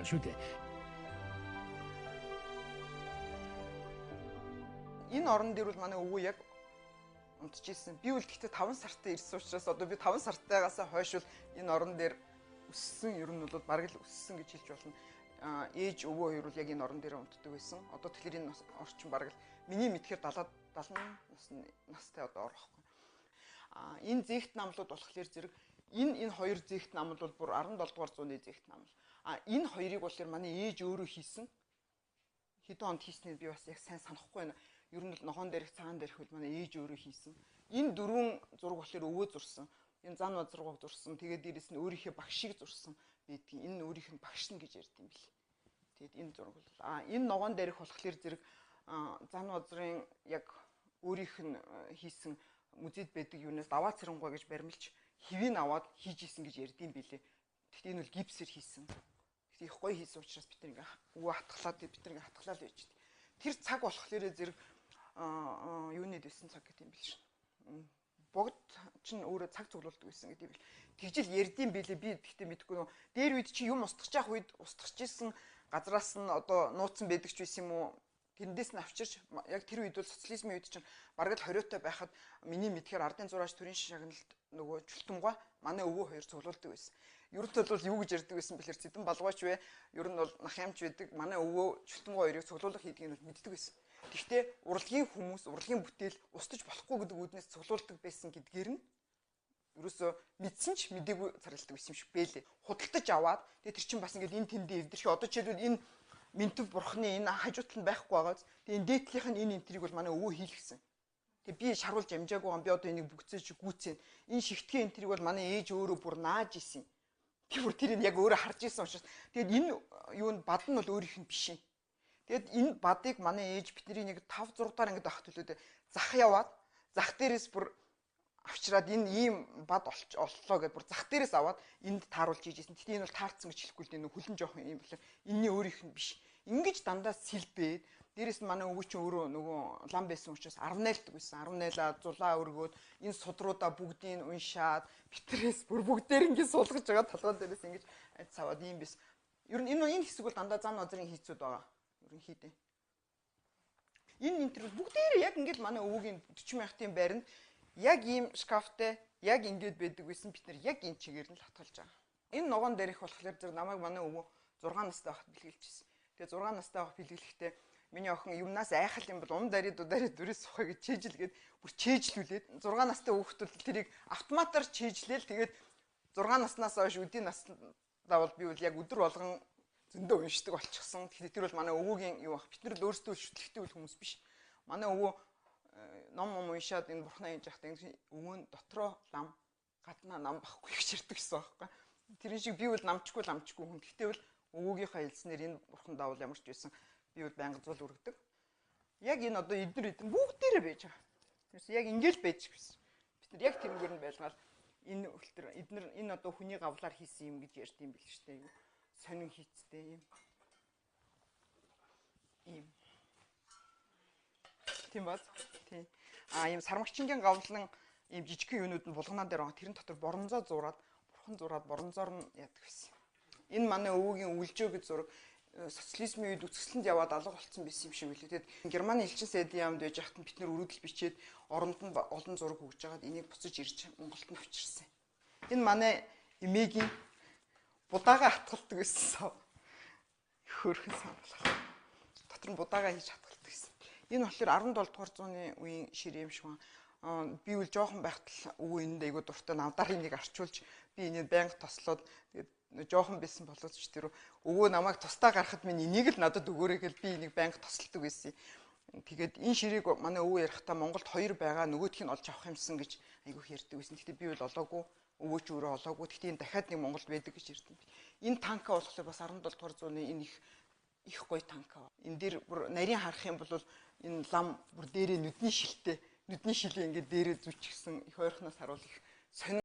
байгаа шүү дээ. Энэ орон дээр бол манай өвөө яг унтчихсэн. Би үл гэхдээ 5 сартай ирсэн учраас одоо би 5 сартайгаас хойш бол энэ орон дээр өссөн, ер нь бол бараг л өссөн гэж хэлж болно. Ээж өвөө хоёр бол яг энэ орон дээр унтдаг байсан. Одоо тэгэхээр энэ орчин бараг л миний мэдхээр 70 настай одоо орохгүй. Энэ зээгт намлууд болохоор зэрэг энэ хоёр зээгт намл бол бүр 17 дугаар зууны зээгт намл. Энэ хоёрыг болохоор манай ээж өөрөө хийсэн. Хэдэн онд хийснийг би бас яг сайн санахгүй байна. Ер нь ногоон дээрх цагаан дээрх бол манай ээж өөрөө хийсэн. Энэ дөрвөн зураг болохоор өвөө зурсан. Энэ зан зургийг зурсан. Тэгээд дээрэс нь өөрийнхөө багшийг зурсан байдгийг. Энэ өөрийнх нь багш нь гэж ярьд юм бэл. Тэгээд энэ зураг бол энэ ногоон дээрх болохоор зэрэг зан зургийн яг өөрийнх нь хийсэн музейд байдаг юунаас даваа цэрэнгүй гэж баримлж хэвийг аваад хийж исэн гэж ярьд юм бэлээ. Гэхдээ энэ бол гипсээр хийсэн. Гэхдээ их гоё хийсэн учраас бид нэг өвөө хатглаад бид нэг хатглаад байждаг. Тэр цаг болохоор зэрэг юуны дэсэн цаг гэдэг юм бэл шин. Богд чинь өөрөө цаг цуглуулдаг байсан гэдэг юм бэл. Тэгжил ярдсан бэлээ би гэхдээ мэдгүй нөө. Дээр үед чи юм устгах явах үед устгах гэсэн газраас нь одоо нууцсан байдаг ч байсан юм уу? Тэндээс нь авчирч яг тэр үед бол социализмын үед чинь бараг л 20-той байхад миний мэдхээр ардын зураач төрийн шагналд нөгөө чултамгаа манай өвөө хоёр цуглуулдаг байсан. Ерөнхийдөө бол юу гэж ярьдаг байсан бэлэр Цэдэн Балгойч вэ? Ер нь бол нах ямч байдаг. Манай өвөө чултамгаа хоёрыг цуглуулах хийдгийг нь мэддэг байсан. Гэхдээ урлагийн хүмүүс, урлагийн бүтээл устж болохгүй гэдэг үднээс цуглуулдаг байсан гэдгээр нь ерөөсөө мэдсэн ч мдээгүй царилдаг байсан юм шиг бэлээ. Худалдаж аваад тэгээ тэр чинь бас ингээд энэ тэндээ эвдэрхий одоо жишээлбэл энэ Минтв бурхны энэ хажуутал нь байхгүй байгааз тэгээ энэ дээдлийнх нь энэ энтрийг бол манай өвөө хийлгсэн. Тэгээ би шаруулж амжаагүй юм би одоо энийг бүгцээж гүйцэн. Энэ шигтгэн энтрийг бол манай ээж өөрөө бүр нааж исэн. Би бүр тэрийг яг өөрөө харж исэн учраас тэгээд энэ юу нь бад нь бол өөрийнх нь биш юм. Тэгээд энэ бадыг манай ээж бидний нэг 5 6 дахь ингэж авах төлөөд зах яваад зах дээрээс бүр авчираад энэ ийм бад оллоо гэдээ бүр зах дээрээс аваад энд тааруулж ийжсэн. Гэхдээ энэ бол таарцсан гэж хэлэхгүй л дээ хүлэн жоох юм болоо. Энийн өөрийнх нь биш. Ингэж дандаа сэлбээд дээрээс нь манай өвөө чинь өөрөө нөгөө лам байсан учраас 10 найлдаг байсан. 10 найлаа зулаа өргөөд энэ судруудаа бүгдийг уншаад битрээс бүр бүгдээр ингэ суулгаж байгаа толгой дээрээс ингэж цаваад ийм биш. Ер нь энэ хэсэг бол дандаа зан озрын хийцүүд байгаа. Ерөнхийдөө. Энэ тэр бүгдээр яг ингэж манай өвөгийн 40 мянгатын байранд яг ийм шкафтай яг ингэж байдаг байсан бид нар яг энэ чигээр нь л хатгалж байгаа. Энэ ногоон дээрх болохоор зэрэг намайг манай өвөө 6 настай байхад бэлгэлжсэн. Тэгээ 6 настай байх бэлгэлэхдээ миний охин юмнаас айхал юм бол дарид дүрээс сухаа гэж чэйжилгээд бүр чэйжлүүлээд 6 настай хүүхэд бол тэрийг автоматар чэйжлээл тэгээд 6 наснаас хойш үдийн наснаа бол би бол яг өдөр болгон зөндөө уншдаг болчихсон. Тэгэхээр тэр бол манай өвөөгийн юу бах бид нар л өөрсдөө шүтлэгтэй үл хүмүүс биш. Манай өвөө ном уншаад энэ бурхнаа хийж явахдаа өвөө нь дотроо лам гаднаа нам бахгүй гэж ярьдаг гэсэн байхгүй. Тэрэн шиг би бол намчгүй хүн. Гэхдээ бол өвөөгийнхаа хэлснээр энэ бурхан даавал ямар ч байсан би бол байнга зул өргөдөг. Яг энэ одоо эднэр бүгдээрээ байж байгаа. Тэрс яг ингээл байж гэсэн. Бид нар яг тэрнгээр нь байлгаад энэ өлтөр эднэр энэ одоо хүний гавлаар хийсэн юм гэж ярьд юм бэл шүү дээ. Сонин хийцтэй юм. Ийм. Тийм бат. Тийм. Ийм сармагчингийн гавлан ийм жижигхэн юунууд нь булганаа дээр байгаа. Тэрэн дотор боронзоо зураад, бурхан зураад боронзоор нь яадаг байсан. Энэ манай өвөгийн үлжөө гэж зураг социализмын үед үсгэлэнд яваад алга болцсон байсан юм шиг билээ. Тэгээд Германы элчин сайдын яамд байж хахад бид нэр өргөдөл бичээд оронд нь олон зураг өгж байгаад энийг буцаж ирж Монголд нь авчирсан. Энэ манай эмээгийн будаага хатгалдаг байсан. Хөөрхөн саналах. Дотор нь будаага хийж хатгалдаг байсан. Энэ болохоор 17 дугаар зууны үеийн шир юм шиг байна. Би үл жоохон байхад л өвөө энд айгуу дуртай навдарыг нэг арчуулж би энийг байнга тослоод тэгээд жоохон байсан болооч тэр өвөө намайг тустаа гарахад минь энийг л надад өгөөрэй гэж би энийг байнга тосолдог байсан. Тэгээд энэ ширийг манай өвөө ярихдаа Монголд 2 байгаа нөгөөх нь олж авах юмсан гэж айгуу ярьдаг байсан. Гэхдээ би бол олоогүй. Өвөө ч өөрөө олоогүй. Гэхдээ энэ дахиад нэг Монголд байдаг гэж ярьдаг. Энэ танка болохоор бас 17 дугаар зууны энэ их гоё танка. Энэ дээр бүр нарийн харах юм бол энэ лам бүр дээрээ нүдний шилтэй. Нүдний шилээ ингээд дээрээ зүчгсэн их ойрхоноос харуул их сонин